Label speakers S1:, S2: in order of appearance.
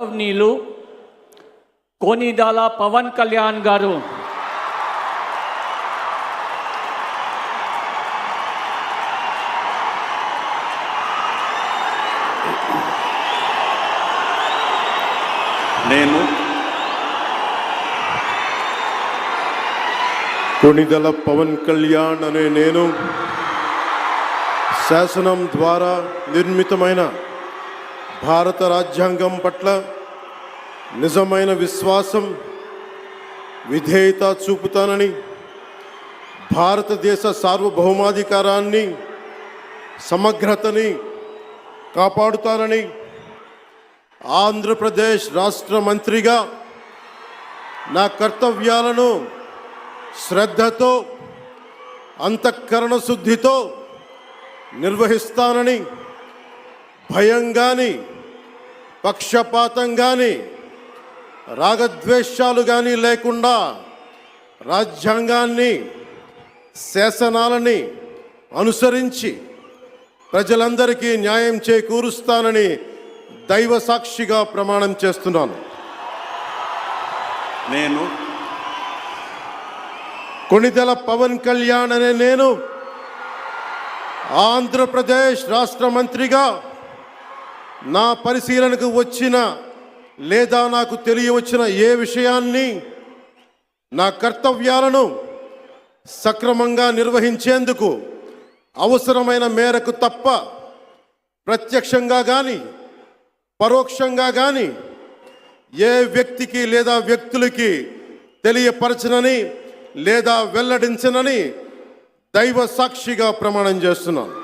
S1: నీలు కోనిదాల పవన్ కళ్యాణ్ గారు
S2: నేను
S3: కొణిదెల పవన్ కళ్యాణ్ అనే నేను శాసనం ద్వారా నిర్మితమైన భారత రాజ్యాంగం పట్ల నిజమైన విశ్వాసం విధేయత చూపుతానని, భారతదేశ సార్వభౌమాధికారాన్ని సమగ్రతని కాపాడుతానని, ఆంధ్రప్రదేశ్ రాష్ట్ర మంత్రిగా నా కర్తవ్యాలను శ్రద్ధతో అంతఃకరణ శుద్ధితో నిర్వహిస్తానని, భయం కానీ పక్షపాతం కానీ రాగద్వేషాలు కానీ లేకుండా రాజ్యాంగాన్ని శాసనాలని అనుసరించి ప్రజలందరికీ న్యాయం చేకూరుస్తానని దైవ సాక్షిగా ప్రమాణం చేస్తున్నాను.
S2: నేను
S3: కొణిదెల పవన్ కళ్యాణ్ అనే నేను ఆంధ్రప్రదేశ్ రాష్ట్ర మంత్రిగా నా పరిశీలనకు వచ్చిన లేదా నాకు తెలియవచ్చిన ఏ విషయాన్ని నా కర్తవ్యాలను సక్రమంగా నిర్వహించేందుకు అవసరమైన మేరకు తప్ప ప్రత్యక్షంగా కానీ పరోక్షంగా కానీ ఏ వ్యక్తికి లేదా వ్యక్తులకి తెలియపరచనని లేదా వెల్లడించనని దైవ సాక్షిగా ప్రమాణం చేస్తున్నాను.